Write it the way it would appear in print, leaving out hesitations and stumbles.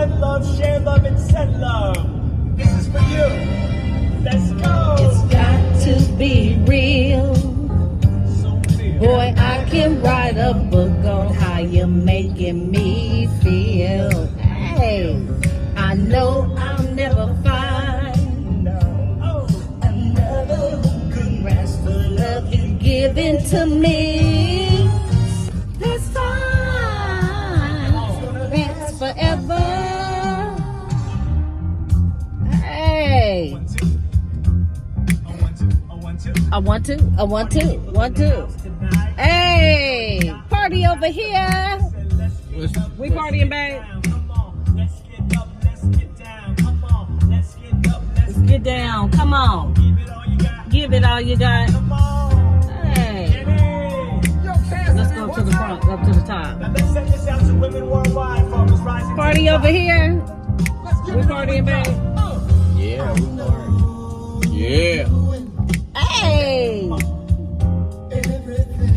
spread love, share love, and send love. This is for you. Let's go. It's got to be real. Boy, I can write a book on how you're making me feel. Hey, I know I'll never find another who can grasp the love you're giving to me. That's fine. That's forever. Hey. I want to. Hey, party over here. We partying, babe. Let's get down. Come on. Give it all you got. Hey. Let's go to the front, up to the top. Party over here. We partying, babe. Yeah, we are.